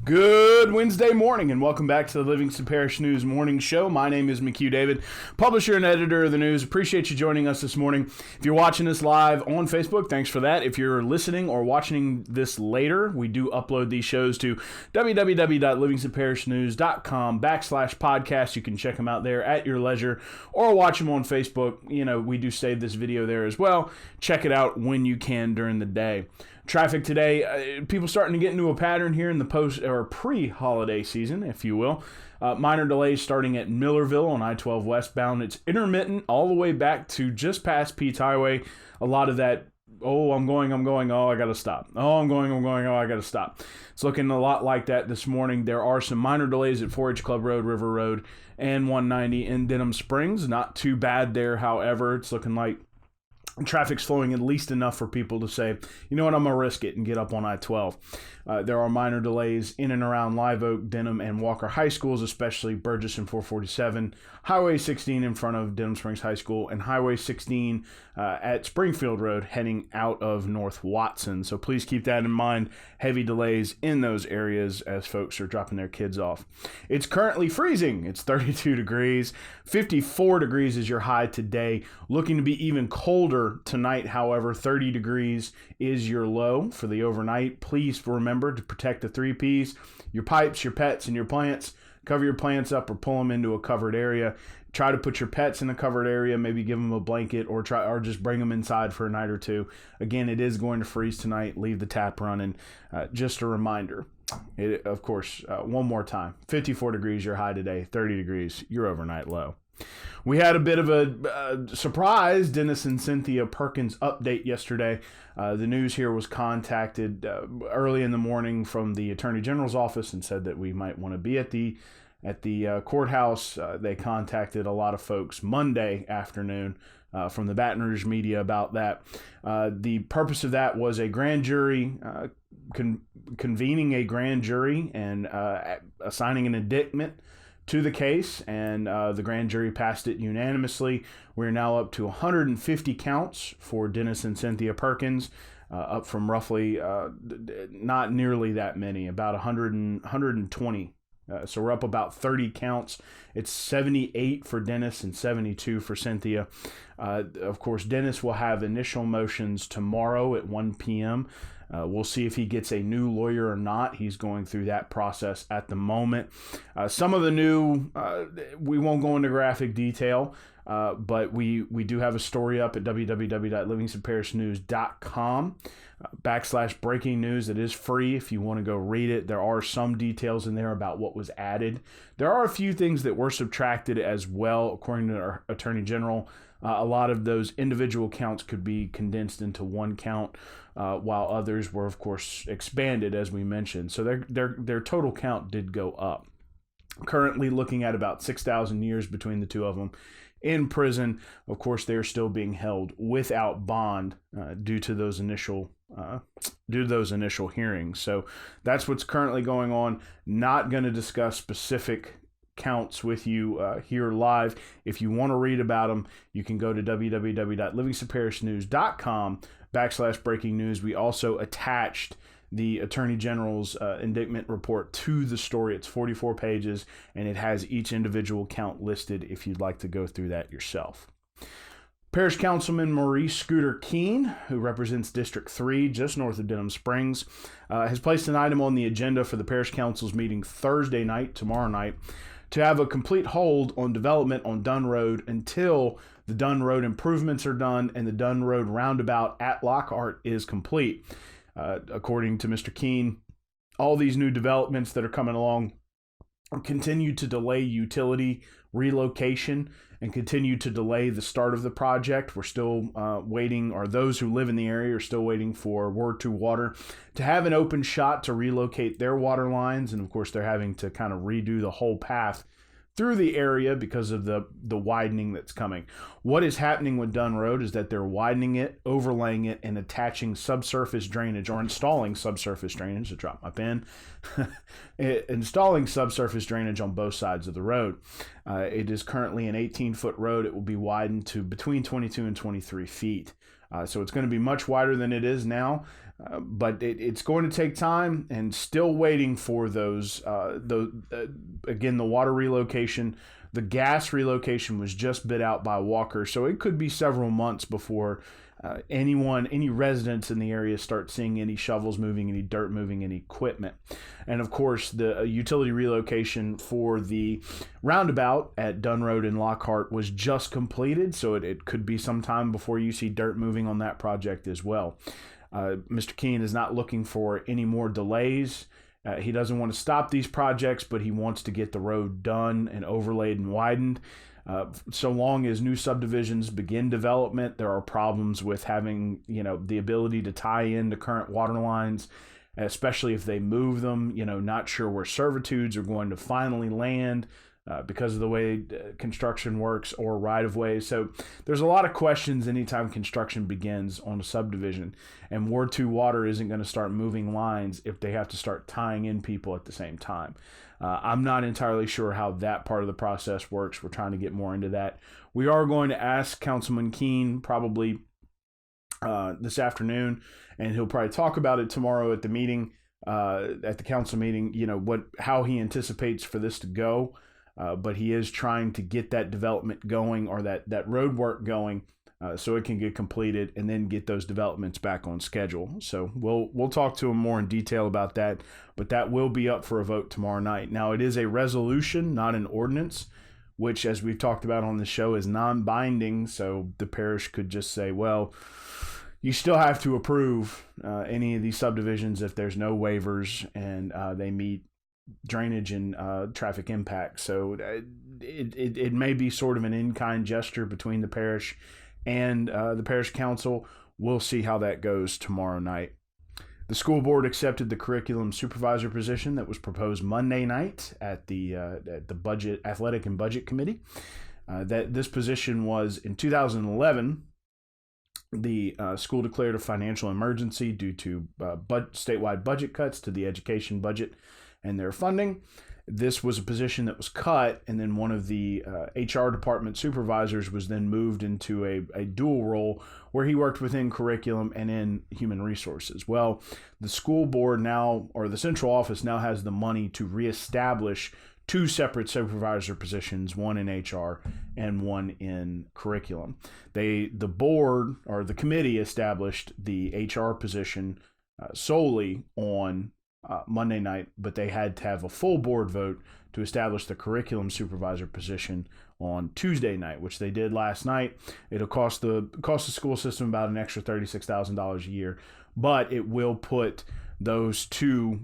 Good Wednesday morning and welcome back to the Livingston Parish News Morning Show. My name is McHugh David, publisher and editor of the news. Appreciate you joining us this morning. If you're watching this live on Facebook, thanks for that. If you're listening or watching this later, we do upload these shows to www.livingstonparishnews.com/podcast. You can check them out there at your leisure or watch them on Facebook. You know, we do save this video there as well. Check it out when you can during the day. Traffic today, people starting to get into a pattern here in the post or pre-holiday season, if you will. Minor delays starting at Millerville on I-12 westbound. It's intermittent all the way back to just past Pete's Highway. A lot of that, I'm going, oh, I got to stop. Oh, I'm going, oh, I got to stop. It's looking a lot like that this morning. There are some minor delays at 4-H Club Road, River Road, and 190 in Denham Springs. Not too bad there, however. It's looking like traffic's flowing at least enough for people to say, you know what, I'm going to risk it and get up on I-12. There are minor delays in and around Live Oak, Denham, and Walker High Schools, especially Burgess and 447, Highway 16 in front of Denham Springs High School, and Highway 16 at Springfield Road heading out of North Watson. So please keep that in mind. Heavy delays in those areas as folks are dropping their kids off. It's currently freezing. It's 32 degrees. 54 degrees is your high today. Looking to be even colder tonight, however. 30 degrees is your low for the overnight. Please remember to protect the 3 Ps, your pipes, your pets, and your plants. Cover your plants up or pull them into a covered area. Try to put your pets in a covered area, maybe give them a blanket or just bring them inside for a night or two. Again, it is going to freeze tonight. Leave the tap running. Just a reminder. Of course, one more time. 54 degrees your high today, 30 degrees your overnight low. We had a bit of a surprise Dennis and Cynthia Perkins update yesterday. The news here was contacted early in the morning from the Attorney General's office and said that we might want to be at the courthouse. They contacted a lot of folks Monday afternoon from the Baton Rouge media about that. The purpose of that was a grand jury, convening a grand jury and assigning an indictment to the case, and the grand jury passed it unanimously. We're now up to 150 counts for Dennis and Cynthia Perkins, up from roughly not nearly that many, about 120. So we're up about 30 counts. It's 78 for Dennis and 72 for Cynthia. Of course, Dennis will have initial motions tomorrow at 1 p.m. We'll see if he gets a new lawyer or not. He's going through that process at the moment. Some of the new, we won't go into graphic detail, but we do have a story up at www.livingstonparishnews.com /breaking news. It is free if you want to go read it. There are some details in there about what was added. There are a few things that were subtracted as well, according to our Attorney General. A lot of those individual counts could be condensed into one count, while others were, of course, expanded, as we mentioned. So their total count did go up. Currently looking at about 6,000 years between the two of them in prison. Of course, they're still being held without bond due to those initial hearings. So that's what's currently going on. Not going to discuss specific counts with you here live. If you want to read about them, you can go to www.livingstonparishnews.com /breaking news. We also attached the Attorney General's indictment report to the story. It's 44 pages, and it has each individual count listed if you'd like to go through that yourself. Parish Councilman Maurice Scooter Keene, who represents District 3, just north of Denham Springs, has placed an item on the agenda for the Parish Council's meeting Thursday night, tomorrow night, to have a complete hold on development on Dunn Road until the Dunn Road improvements are done and the Dunn Road roundabout at Lockhart is complete. According to Mr. Keene, all these new developments that are coming along continue to delay utility relocation and continue to delay the start of the project. We're still waiting, or those who live in the area are still waiting for Ward 2 Water to have an open shot to relocate their water lines. And of course, they're having to kind of redo the whole path through the area because of the widening that's coming. What is happening with Dunn Road is that they're widening it, overlaying it, and attaching subsurface drainage, or installing subsurface drainage. I dropped my pen. Installing subsurface drainage on both sides of the road. It is currently an 18-foot road. It will be widened to between 22 and 23 feet. So it's going to be much wider than it is now. But it's going to take time, and still waiting for those. Again, the water relocation, the gas relocation was just bid out by Walker, so it could be several months before any residents in the area start seeing any shovels moving, any dirt moving, any equipment. And of course, the utility relocation for the roundabout at Dunn Road and Lockhart was just completed, so it could be some time before you see dirt moving on that project as well. Mr. Keene is not looking for any more delays. He doesn't want to stop these projects, but he wants to get the road done and overlaid and widened. So long as new subdivisions begin development, there are problems with having, the ability to tie into current water lines, especially if they move them, not sure where servitudes are going to finally land because of the way construction works, or right-of-ways. So there's a lot of questions anytime construction begins on a subdivision, and Ward 2 water isn't going to start moving lines if they have to start tying in people at the same time. I'm not entirely sure how that part of the process works. We're trying to get more into that. We are going to ask Councilman Keene probably this afternoon, and he'll probably talk about it tomorrow at the meeting, at the council meeting, how he anticipates for this to go. But he is trying to get that development going, or that road work going, so it can get completed and then get those developments back on schedule. So we'll talk to him more in detail about that, but that will be up for a vote tomorrow night. Now, it is a resolution, not an ordinance, which, as we've talked about on the show, is non-binding. So the parish could just say, well, you still have to approve any of these subdivisions if there's no waivers and they meet drainage and traffic impact. So it may be sort of an in-kind gesture between the parish and the parish council. We'll see how that goes tomorrow night. The school board accepted the curriculum supervisor position that was proposed Monday night at the budget, athletic and budget committee. That this position was in 2011. The school declared a financial emergency due to statewide budget cuts to the education budget and their funding. This was a position that was cut, and then one of the HR department supervisors was then moved into a dual role where he worked within curriculum and in human resources. Well, the school board now, or the central office now, has the money to reestablish two separate supervisor positions, one in HR and one in curriculum. The board, or the committee, established the HR position solely on Monday night, but they had to have a full board vote to establish the curriculum supervisor position on Tuesday night, which they did last night. It'll cost the school system about an extra $36,000 a year, but it will put those two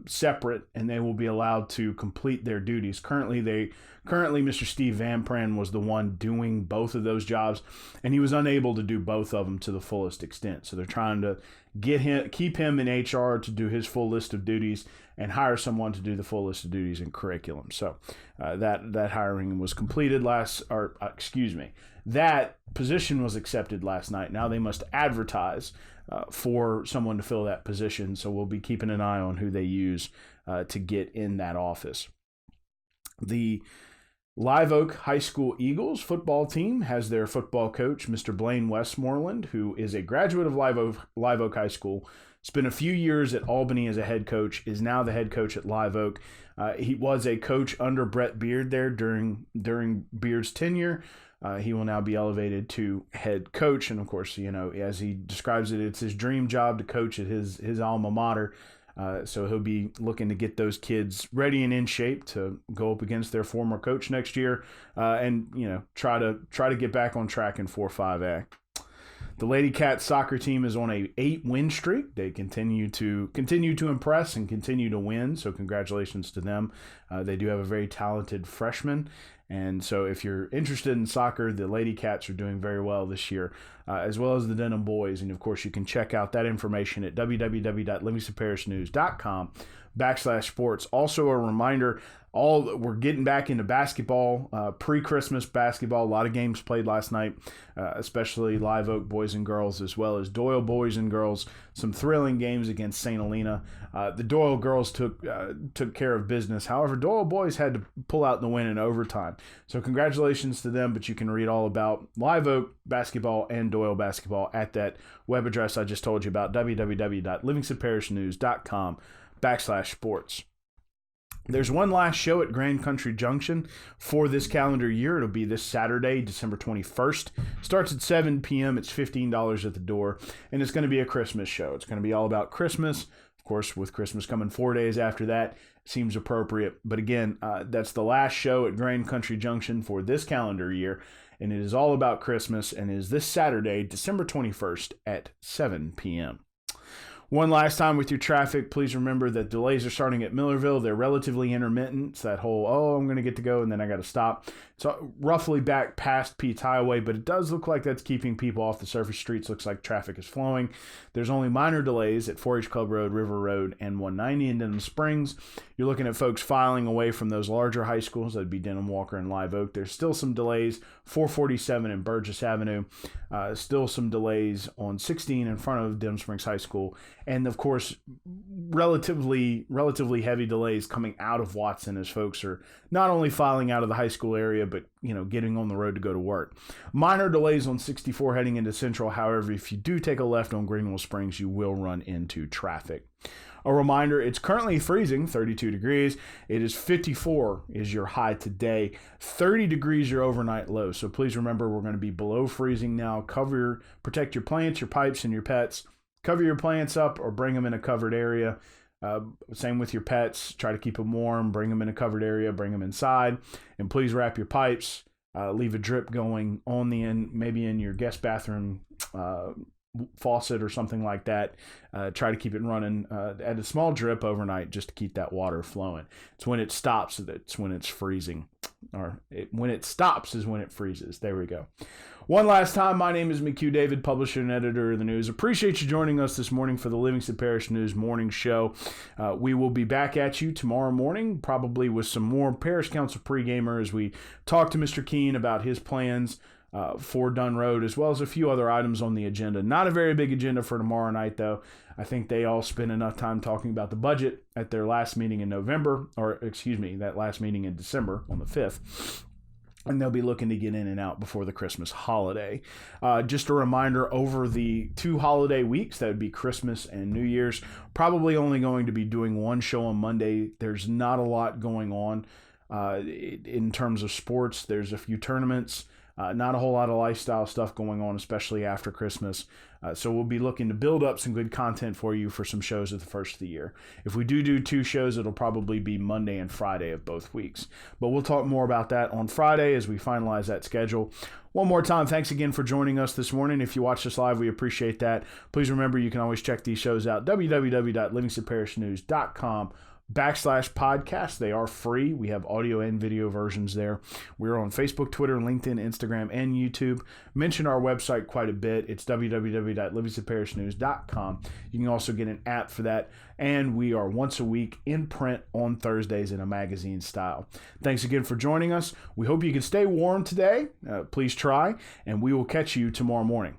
separate, and they will be allowed to complete their duties. Currently, Mr. Steve Van Pran was the one doing both of those jobs, and he was unable to do both of them to the fullest extent. So they're trying to keep him in HR to do his full list of duties, and hire someone to do the full list of duties in curriculum. So that hiring was completed that position was accepted last night. Now they must advertise for someone to fill that position. So we'll be keeping an eye on who they use to get in that office. The Live Oak High School Eagles football team has their football coach, Mr. Blaine Westmoreland, who is a graduate of Live Oak High School, spent a few years at Albany as a head coach, is now the head coach at Live Oak. He was a coach under Brett Beard there during Beard's tenure. He will now be elevated to head coach. And of course, as he describes it, it's his dream job to coach at his alma mater. So he'll be looking to get those kids ready and in shape to go up against their former coach next year, and try to get back on track in 4-5A. The Lady Cats soccer team is on a 8-win streak. They continue to impress and continue to win. So congratulations to them. They do have a very talented freshman. And so if you're interested in soccer, the Lady Cats are doing very well this year, as well as the Denham Boys. And of course, you can check out that information at www.livingstonparishnews.com. /sports. Also a reminder, we're getting back into basketball, pre-Christmas basketball. A lot of games played last night, especially Live Oak boys and girls, as well as Doyle boys and girls. Some thrilling games against St. Helena. The Doyle girls took care of business. However, Doyle boys had to pull out the win in overtime. So congratulations to them, but you can read all about Live Oak basketball and Doyle basketball at that web address I just told you about, www.livingstonparishnews.com/sports. There's one last show at Grand Country Junction for this calendar year. It'll be this Saturday, December 21st. Starts at 7 p.m. It's $15 at the door, and it's going to be a Christmas show. It's going to be all about Christmas. Of course, with Christmas coming 4 days after that, seems appropriate. But again, that's the last show at Grand Country Junction for this calendar year, and it is all about Christmas, and is this Saturday, December 21st at 7 p.m. One last time with your traffic, please remember that delays are starting at Millerville. They're relatively intermittent. It's that whole, I'm going to get to go and then I got to stop. So roughly back past Pete's Highway, but it does look like that's keeping people off the surface streets. Looks like traffic is flowing. There's only minor delays at 4-H Club Road, River Road, and 190 in Denham Springs. You're looking at folks filing away from those larger high schools. That'd be Denham, Walker, and Live Oak. There's still some delays, 447 and Burgess Avenue. Still some delays on 16 in front of Denham Springs High School. And of course, relatively heavy delays coming out of Watson as folks are not only filing out of the high school area, but getting on the road to go to work. Minor delays on 64 heading into Central. However, if you do take a left on Greenville Springs, you will run into traffic. A reminder, it's currentently freezing, 32 degrees. It is 54 is your high today. 30 degrees your overnight low. So please remember, we're going to be below freezing now. Protect your plants, your pipes, and your pets. Cover your plants up or bring them in a covered area. Same with your pets. Try to keep them warm. Bring them in a covered area. Bring them inside. And please wrap your pipes. Leave a drip going on the end, maybe in your guest bathroom faucet or something like that. Try to keep it running at a small drip overnight just to keep that water flowing. It's when it stops that's when it's freezing. When it stops is when it freezes. There we go. One last time, my name is McHugh David, publisher and editor of the news. Appreciate you joining us this morning for the Livingston Parish News Morning Show. We will be back at you tomorrow morning, probably with some more Parish Council pre-gamer as we talk to Mr. Keene about his plans for Dunn Road, as well as a few other items on the agenda. Not a very big agenda for tomorrow night, though. I think they all spent enough time talking about the budget at their last meeting in that last meeting in December on the 5th. And they'll be looking to get in and out before the Christmas holiday. Just a reminder, over the 2 holiday weeks, that would be Christmas and New Year's, probably only going to be doing one show on Monday. There's not a lot going on in terms of sports. There's a few tournaments. Not a whole lot of lifestyle stuff going on, especially after Christmas. So we'll be looking to build up some good content for you for some shows at the first of the year. If we do 2 shows, it'll probably be Monday and Friday of both weeks. But we'll talk more about that on Friday as we finalize that schedule. One more time, thanks again for joining us this morning. If you watch us live, we appreciate that. Please remember, you can always check these shows out, www.livingstonparishnews.com/podcast. They are free. We have audio and video versions there. We're on Facebook, Twitter, LinkedIn, Instagram, and YouTube. Mention our website quite a bit. It's www.livingstonparishnews.com. You can also get an app for that. And we are once a week in print on Thursdays in a magazine style. Thanks again for joining us. We hope you can stay warm today. Please try, and we will catch you tomorrow morning.